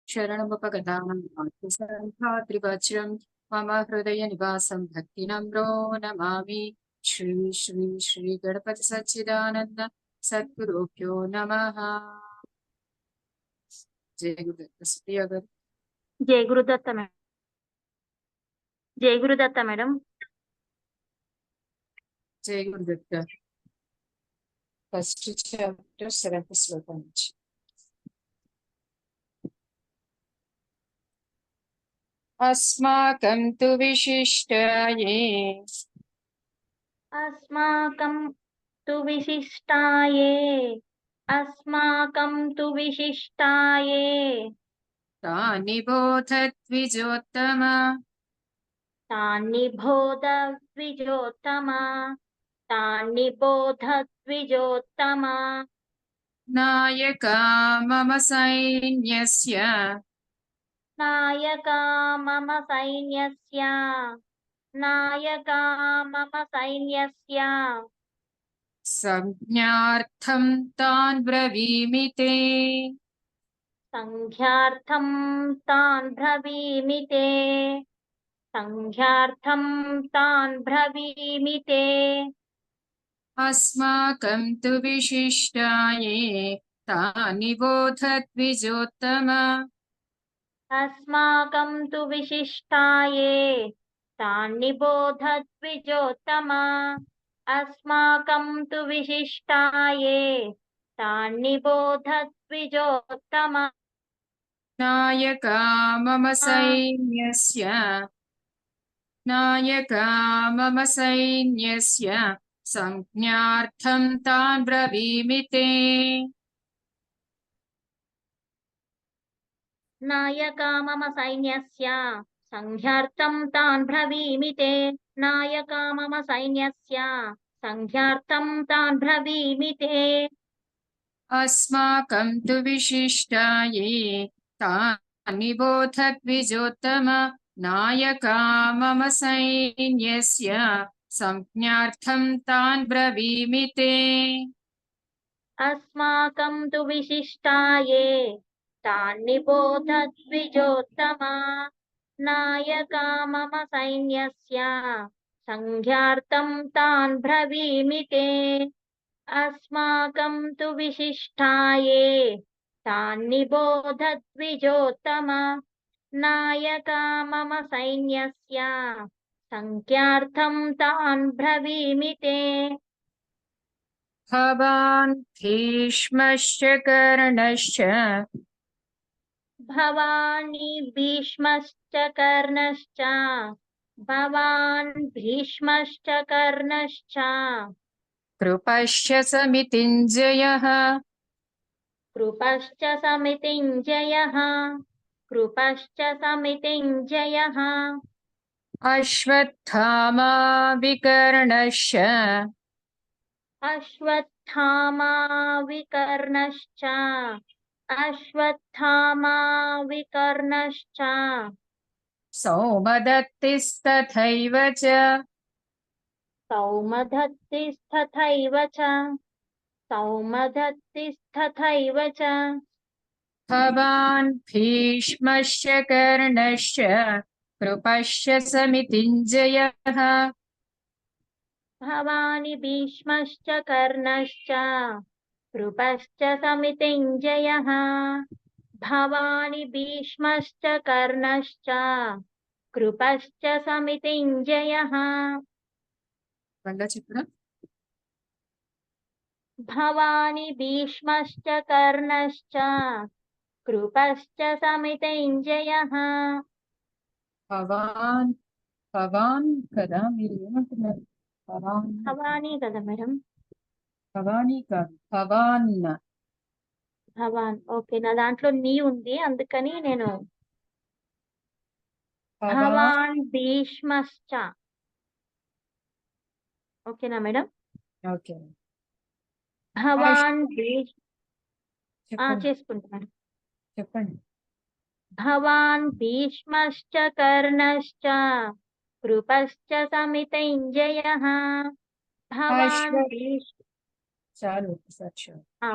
शरणमुपगतां त्रिवज्रं मम हृदयनिवासं भक्तिनम्रो नमामि। श्री श्री श्री गणपति सच्चिदानंद सद्गुरुभ्यो नमः। जय गुरुदत्त सुप्रिया गाరు। जय गुरुदत्त मैडम। जय गुरुदत्त मैडम। जय गुरुदत्त। फर्स्ट चैप्टर 7th श्लोक నుంచి अस्माकं तु विशिष्टाये अस्माकं तु विशिष्टाये अस्माकं तु विशिष्टाये तानि बोध द्विजोत्तम तानि बोध द्विजोत्तमा तानि बोध द्विजोत्तमा नायका मम सैन्यस्य नायका मम सैन्यस्य नायका मम सैन्यस्य संज्ञार्थं तान् ब्रवीमि ते संख्यार्थं तान् ब्रवीमि ते संख्यार्थं तान् ब्रवीमि ते अस्माकं तु विशिष्टाये तानि बोध द्विजोत्तम अस्माकं तु विशिष्टाये तानि बोध द्विजोत्तमा अस्माकं तु विशिष्टाये तानि बोध द्विजोत्तमा नायका मम सैन्यस्य संज्ञार्थं तान् ब्रवीमि ते नायका मम सैन्यस्य संख्यार्थं तान् ब्रवीमि ते नायका मम सैन्यस्य संख्यार्थं तान् ब्रवीमि ते अस्माकं तु विशिष्टाये तानि बोध द्विजोत्तम नायका मम सैन्यस्य संज्ञार्थं तान् ब्रवीमि ते अस्माकं तु विशिष्टाये तानि बोध द्विजोत्तमा नायका मम सैन्यस्य संख्यार्थं तान् ब्रवीमि ते अस्माकं तु विशिष्टाये तानि बोध द्विजोत्तमा नायका मम सैन्यस्य संख्यार्थं तान् ब्रवीमि ते भवान् भीष्मश्च कर्णश्च भवानी भीष्मश्च कर्णश्च भवान् भीष्मश्च कर्णश्च कृपश्च समितिञ्जयः कृपश्च समितिञ्जयः कृपश्च समितिञ्जयः अश्वत्थामा विकर्णश्च अश्वत्थामा विकर्णश्च अश्वत्थामा विकर्णश्च सौमदत्तिस्तथैव च सौमदत्तिस्तथैव च सौमदत्तिस्तथैव च भवान् भीष्मश्च कर्णश्च कृपश्च समितिञ्जयः भवानि भीष्मश्च कर्णश्च कृपश्च समितिञ्जयः भवानि भीष्मश्च कर्णश्च कृपश्च समितिञ्जयः भवानि भीष्मश्च कर्णश्च कृपश्च समितिञ्जयः भवान् भवान् కదా మీరు ఏమంటున్నారు భవానీ కదా మేడం భవానీ కాదు భవాన్ భవాన్ ఓకే నా దాంట్లో నీ ఉంది అందుకని నేను భవాన్ భీష్మశ్చ ఓకేనా మేడం ఓకే భవాన్ చెప్పండి చేసుకుంటున్నాను చెప్పండి భవాన్ భీష్మశ్చ కర్ణశ్చ కృపశ్చ సమితింజయః భవాన్ చాలు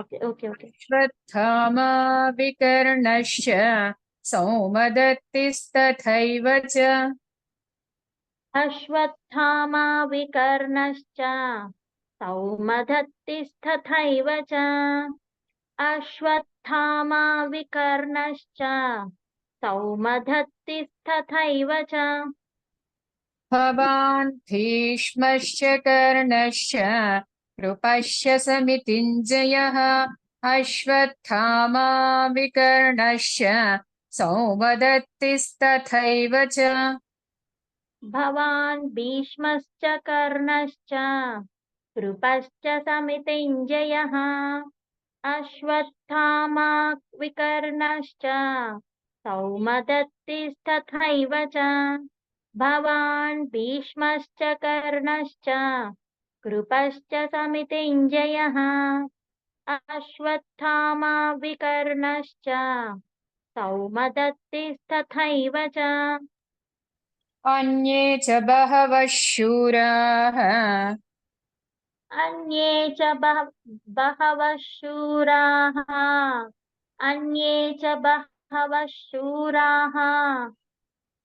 ఓకే ఓకే ఓకే అశ్వత్థామా వికర్ణశ్చ सौमदत्तिस्तथैव च अश्वत्थामा विकर्णश्च सौमदत्तिस्तथैव च अश्वत्थामा विकर्णश्च सौमदत्तिस्तथैव च भवान् भीष्मश्च कर्णश्च कृपश्च समितिञ्जयः अश्वत्थामा विकर्णश्च सौमदत्तिस्तथैव च भवान् भीष्मश्च कर्णश्च कृपश्च समितिञ्जयः अश्वत्थामा विकर्णश्च सौमदत्तिस्तथैव च भवान् भीष्मश्च कर्णश्च कृपश्च समितिञ्जयः अश्वत्थामा विकर्णश्च सौमदत्तिस्तथैव च अन्ये च बहवः शूराः अन्ये च बहवः शूराः अन्ये च बहवः शूराः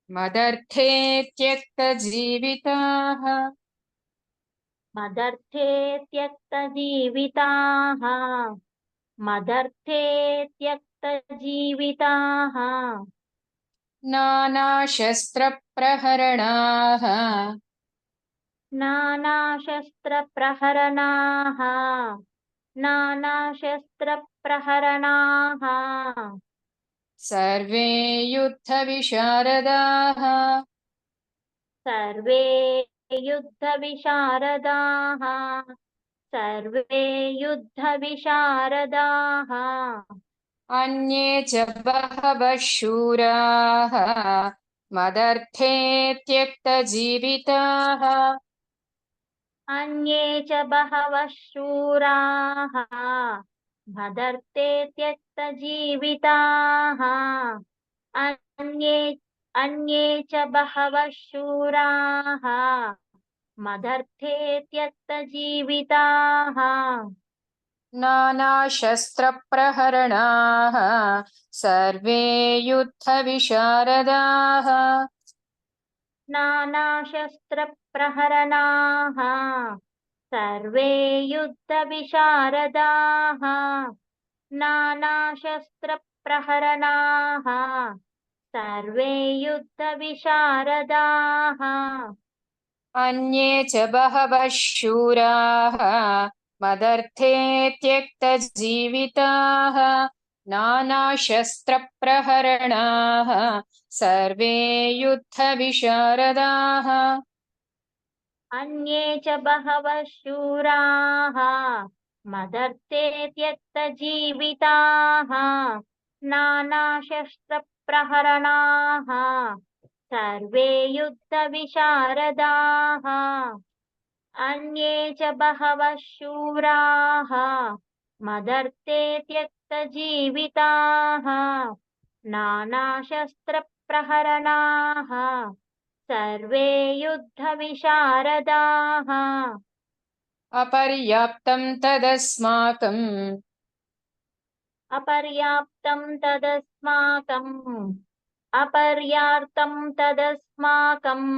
मदर्थे त्यक्तजीविताः मदर्थे त्यक्तजीविताः मदर्थे त्यक्तजीविताः नानाशस्त्रप्रहरणाः नानाशस्त्रप्रहरणाः नानाशस्त्रप्रहरणाः सर्वे युद्धविशारदाः सर्वे युद्धविशारदाः सर्वे युद्धविशारदाः अन्ये च बहवः शूराः मदर्थे त्यक्तजीविताः अन्ये च बहवः शूराः मदर्थे त्यक्तजीविताः अन्ये अन्ये च बहवः शूराः मदर्थे त्यक्तजीविताः नानाशस्त्रप्रहरणाः सर्वे युद्धविशारदाः नानाशस्त्रप्रहरणाः सर्वे युद्धविशारदाः नानाशस्त्रप्रहरणाः सर्वे युद्धविशारदाः अन्ये च बहवः शूराः मदर्थे त्यक्तजीविताः नानाशस्त्रप्रहरणाः सर्वे युद्धविशारदाः अन्ये च बहवः शूराः मदर्थे त्यक्तजीविताः नानाशस्त्रप्रहरणाः सर्वे युद्धविशारदाः अन्ये च बहवः शूराः मदर्थे त्यक्तजीविताः नानाशस्त्रप्रहरणाः सर्वे युद्धविशारदाः अपर्याप्तं तदस्माकम् अपर्याप्तं तदस्माकम् अपर्याप्तं तदस्माकम्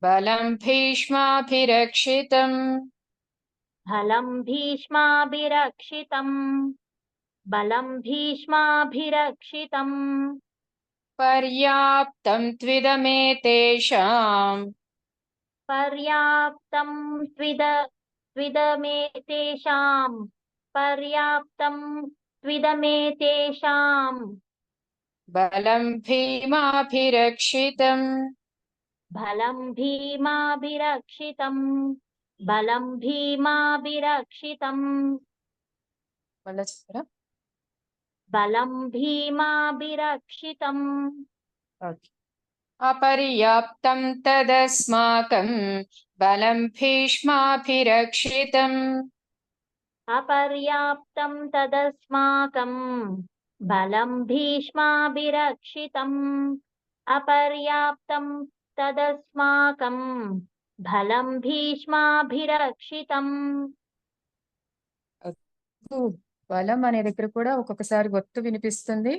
बलं भीष्माभिरक्षितम् बलं भीष्माभिरक्षितम् बलं भीष्माभिरक्षितम् पर्याप्तं त्विदमेतेषाम् पर्याप्तं त्विदमेतेषाम् पर्याप्तं त्विदमेतेषाम् बलं भीमाभिरक्षितम् बलं भीमाभिरक्षितम् बलं भीमाभिरक्षितम् बलं भीमाभिरक्षितम् अपर्याप्तं तदस्माकं बलं भीष्माभिरक्षितम् अपर्याप्तं तदस्माकम् बलं भीष्माभिरक्षितम् अपर्याप्तं तदस्माकम् बलं भीष्माभिरक्षितम् బలం అనే దగ్గర కూడా ఒక్కొక్కసారి ఒత్తు వినిపిస్తుంది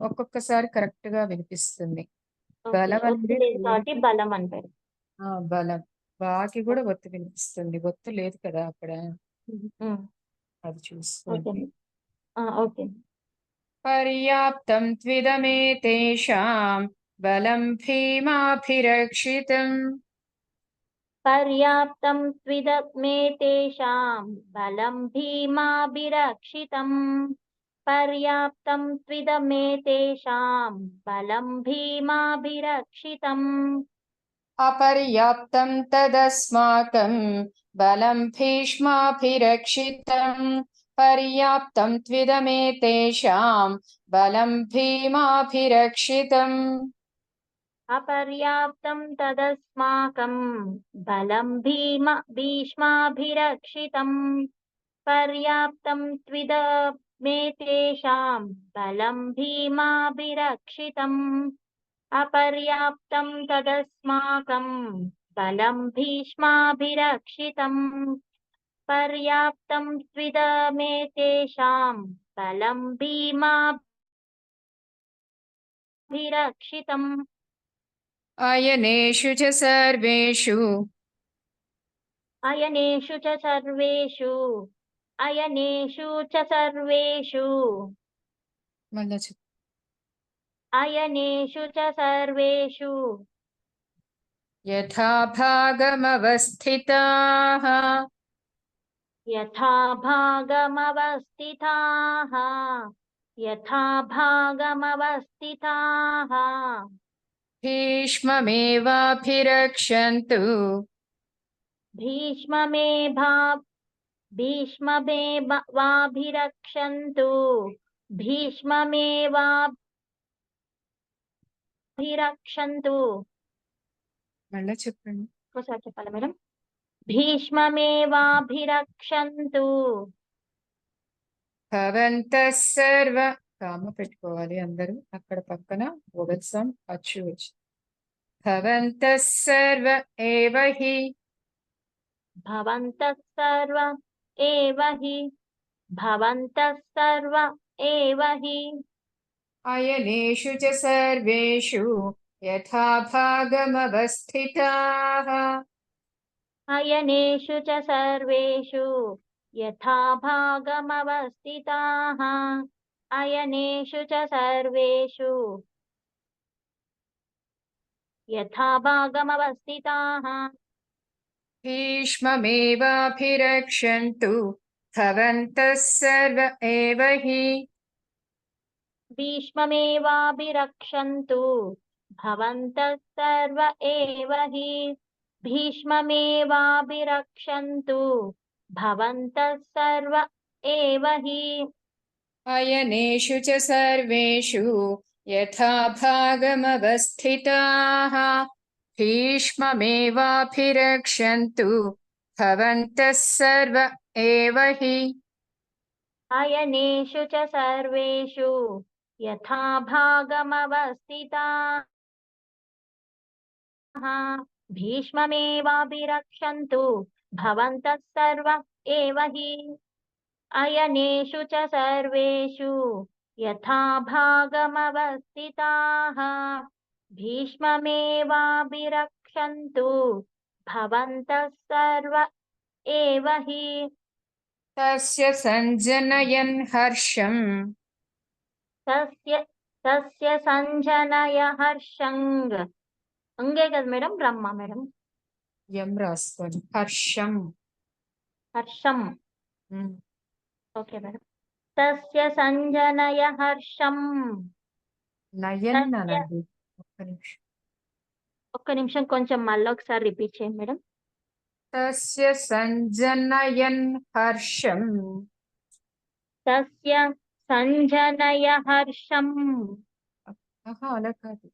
ఒక్కొక్కసారి కరెక్ట్ గా వినిపిస్తుంది. ఓకే. బలం ఒత్తు అనేది లేదు కాబట్టి దేనికి? బలం అంటారు. బలం. బాకి కూడా ఒత్తు వినిపిస్తుంది. ఒత్తు లేదు కదా అక్కడ. హ్మ్. అది ఓకే. చూసుకోండి. ఓకే. పర్యాప్తం త్విదమేతేషాం బలం భీమాభిరక్షితం. పర్యాప్తం త్విదమేతేషాం బలం భీమాభిరక్షితం. పర్యాప్తం త్విదమేతేషాం బలం భీమాభిరక్షితం. అపర్యాప్తం తదస్మాకం బలం భీష్మాభిరక్షితం. పర్యాప్తం త్విదమేతేషాం బలం భీమాభిరక్షితం. అపర్యాప్తం తదస్మాకం బలం భీష్మాభిరక్షితం. పర్యాప్తం త్విదమేతేషాం బలం భీమాభిరక్షితం. అపర్యాప్తం తదస్మాకం బలం భీష్మాభిరక్షితం. పర్యాప్తం త్విదమేతేషాం బలం భీమాభిరక్షితం. అయనేషు చ సర్వేషు అయనేషు చ సర్వేషు అయనేషు చ సర్వేషు మళ్ళా చెప్పు. అయనేషు చ సర్వేషు యథా భాగమవస్థితాః యథా భాగమవస్థితాః యథా భాగమవస్థితాః భీష్మమేవాభిరక్షन्तు భీష్మమేవాభిరక్షन्तు భీష్మమేవాభిరక్షन्तు. మళ్ళా చెప్పండి. ఒకసారి చెప్పాలి మేడం. భీష్మమేవాభిరక్షन्तు. భవంతః సర్వ కామ పెట్టుకోవాలి అందరూ. అక్కడ పక్కన వోవెల్సం అచ్చు వచ్చి భవంతః సర్వ ఏవ హి భవంతః సర్వ ఏవ హి భవంతః సర్వ ఏవ హి అయనేషు చ సర్వేషు యథా భాగమవస్థితాః అయనేషు చ సర్వేషు యథా భాగమవస్థితాః. అయనేషు చ సర్వేషు యథా భాగమవస్థితాః. భీష్మమేవాభిరక్షन्तు భవంతః సర్వ ఏవ హి భీష్మమేవాభిరక్షन्तు భవంతః సర్వ ఏవ హి భీష్మమేవాభిరక్షन्तు భవంతః సర్వ ఏవ హి. అయనేషు చ సర్వేషు యథా భాగమవస్థితాః భీష్మమేవాభిరక్షन्तు భవంతః సర్వ ఏవ హి అయనేషు చ సర్వేషు యథా భాగమవస్థితాః భీష్మమేవాభిరక్షन्तు భవంతః సర్వ ఏవ హి. అయనేషు చ సర్వేషు యథా భాగమవస్థితాః భీష్మమేవాభిరక్షन्तు భవంతః సర్వ ఏవ హి. తస్య సంజనయన్ హర్షం తస్య సంజనయ హర్షంగ్. అంగే కదా మేడం, బ్రహ్మ మేడం. యం రాసుకోండి. హర్షం. హర్షం. Okay madam. తస్య సంజనయ హర్షం. నయన్ అనండి. ఒక్క నిమిషం కొంచెం మళ్ళీ ఒకసారి రిపీట్ చేయండి మేడం. తస్య సంజనయన్ హర్షం. తస్య సంజనయ హర్షం. అలా కాదు.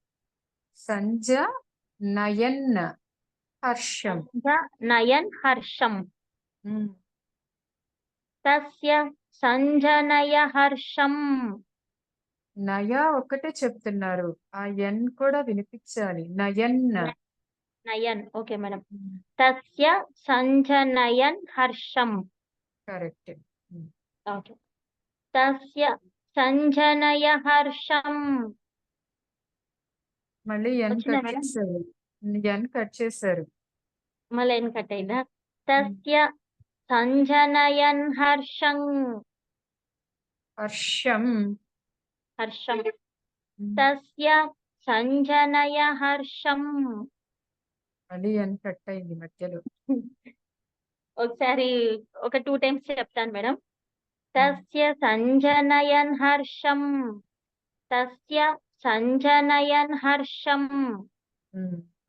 సంజనయన్ హర్షం. నయన్ హర్షం. తస్య సంజనయ హర్షం. నయ ఒక్కటే చెప్తున్నారు. ఆ ఎన్ కూడా వినిపించాలి. నయన్. నయన్. Okay madam. తస్య సంజనయన్ హర్షం. కరెక్ట్. ఓకే. తస్య సంజనయ హర్షం. మళ్ళీ ఎన్ వచ్చిందా కట్ మేడం? చేశారు. ఎన్ కట్ చేశారు. మళ్ళీ ఏం కట్ అయిందా? తస్య సంజనయన్ హర్షం. హర్షం. హర్షం. తస్య సంజనయ హర్షం. మళ్ళీ ఎన్ కట్ అయింది మధ్యలో. ఒకసారి ఒక 2 టైమ్స్ చెప్తాను మేడం. తస్య సంజనయన్ హర్షం. తస్య సంజనయన్ హర్షం.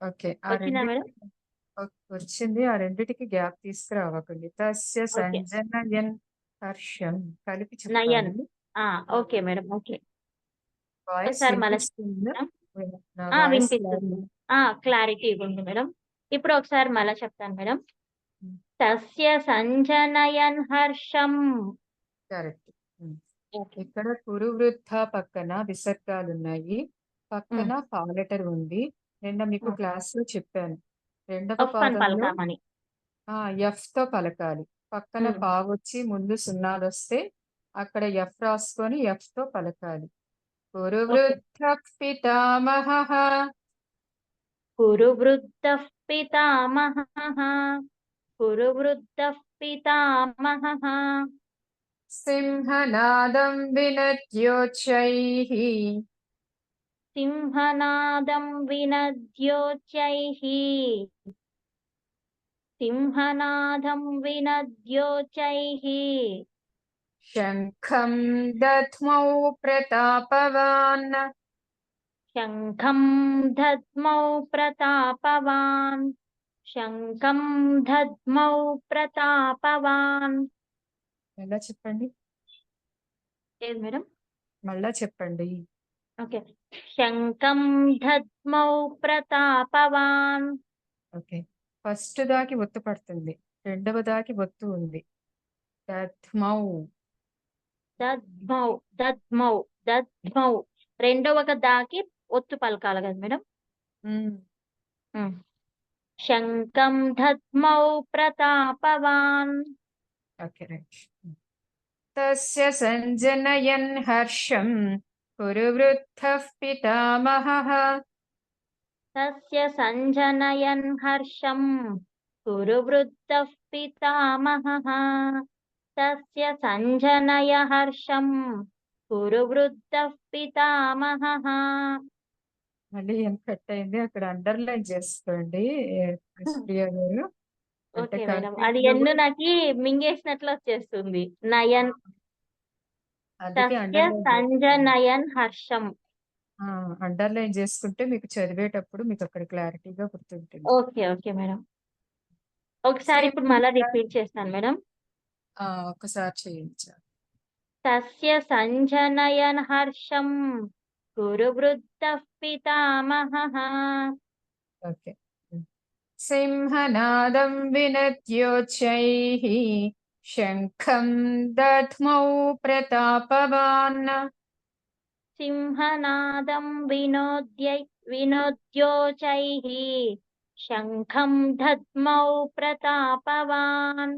ఓకే. ఆ వచ్చిందా మేడం? వచ్చింది. ఆ రెండిటికి గ్యాప్ తీసుకురావకండి. తస్య ఓకే. సంజనయన్ హర్షం కలిపి నయన్. చెప్పాలి. Okay madam. ఓకే. వాయిస్ ఒకసారి మళ్ళీ వినిపిస్తుందా? నా ఆ వాయిస్ వినిపిస్తుంది. క్లారిటీగా ఉంది మేడం. ఇప్పుడు ఒకసారి మళ్ళీ చెప్తాను మేడం. తస్య సంజనయన్ హర్షం. కరెక్ట్. ఓకే. ఇక్కడ కురు వృద్ధ పక్కన విసర్గాలు ఉన్నాయి. పక్కన పాలెటర్ ఉంది. నిన్న మీకు క్లాస్లో చెప్పాను. రెండవ ఒఫ్ అని పాదంలో పలకామని. ఎఫ్ తో పలకాలి. పక్కన పావొచ్చి ముందు సున్నాలు వస్తే అక్కడ ఎఫ్ రాసుకొని ఎఫ్ తో పలకాలి. కురు వృద్ధ పితామహః. కురు వృద్ధః పితామహః. కురు వృద్ధః పితామహః. సింహనాదం వినద్యోచ్చైః. సింహనాదం వినద్యోచైః. సింహనాదం వినద్యోచైః. శంఖం దధ్మౌ ప్రతాపవాన్. శంఖం దద్మౌ ప్రతాపవాన్. శంఖం దద్మౌ ప్రతాపవాన్. ఎలా చెప్పండి? ఏది మేడం? మళ్ళా చెప్పండి. ఓకే. శంఖం దద్మౌ ప్రతాపవాన్. ఓకే. ఫస్ట్ దాకి ఒత్తు పడుతుంది. రెండవ దాకి ఒత్తు ఉంది. దధ్మౌ. దద్మౌ దద్మౌ దద్మౌ. రెండవ దాకి ఒత్తు పలకాలి కదా మేడం? శంఖం దద్మౌ ప్రతాపవాన్. Okay, right. తస్య సంజనయన్ హర్షం కురు వృద్ధః పితామహః. తస్య సంజనయన్ హర్షం కురు వృద్ధః పితామహః. తస్య సంజనయ హర్షం కురు వృద్ధః పితామహః. మళ్ళీ ఏం కట్ అయింది అక్కడ అండర్లైన్ చేసుకోండి ప్రియ గారు. అంటే ఓకే మేడం. అది కన్ఫ్యూజ్ ఎన్ను నాకి మింగేసినట్లు వచ్చేస్తుంది. నయన్. అందుకే తస్య అండర్లైన్ సంజనయన్ హర్షం. అండర్లైన్ చేసుకుంటే మీకు చదివేటప్పుడు మీకు అక్కడ క్లారిటీగా గుర్తుంటుంది. ఓకే. Okay madam. ఒకసారి ఇప్పుడు మళ్ళీ రిపీట్ చేస్తాను మేడం. ఒకసారి చేయించాలి. తస్య సంజనయన్ హర్షం కురు వృద్ధః పితామహః. ఓకే. సింహనాదం వినద్యోచ్చైః. శంఖం దధ్మౌ ప్రతాపవాన్. సింహనాదం వినోద్యోచైః. శంఖం దద్మౌ ప్రతాపవాన్.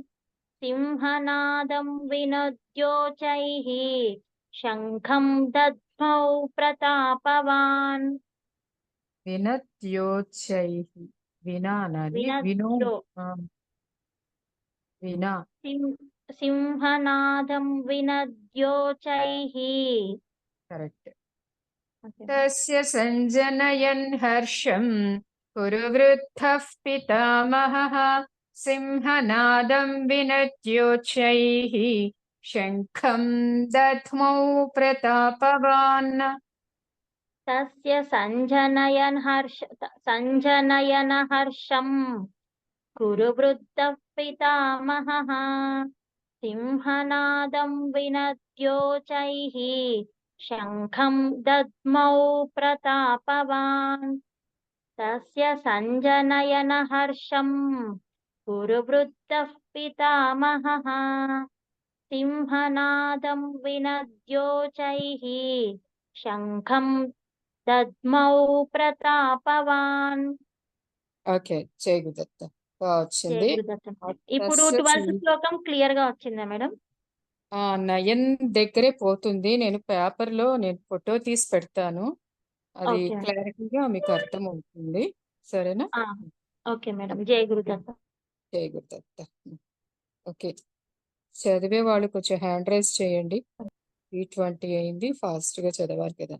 సింహనాదం వినోద్యోచైః. శంఖం దద్మౌ ప్రతాపవాన్. వినద్యోచ్చైః. వినా అనాలి. వినో. వినద్యో. వినా. సింహనాదం వినద్యోచైః. కరెక్ట్. తస్య సంజనయన్ హర్షం కురు వృద్ధః పితామహః. సింహనాదం వినద్యోచ్చైః. శంఖం దధ్మౌ ప్రతాపవాన్. తస్య సంజనయన్ హర్షం కురు వృద్ధః పితామహః. సింహనాదం వినద్యోచైః. శంఖం దద్మౌ ప్రతాపవాన్. తస్య సంజనయన హర్షం కురు వృద్ధః పితామహః. సింహనాదం వినద్యోచైః. శంఖం దద్మౌ ప్రతాపవాన్. ఓకే, చేయగుదత్త వచ్చింది. ఇప్పుడు 12th శ్లోకం క్లియర్ గా వచ్చిందా మేడం? నయన్ దగ్గరే పోతుంది. నేను పేపర్‌లో ఫోటో తీసి పెడతాను. అది ఓకే. క్లారిటీగా మీకు అర్థమవుతుంది. సరేనా? ఆ! Okay madam. జై గురుదత్త. జై గురుదత్త. ఓకే. చదివే వాళ్ళు కొంచెం హ్యాండ్ రైజ్ చేయండి. 3:20 అయింది. ఫాస్ట్‌గా చదవాలి కదా!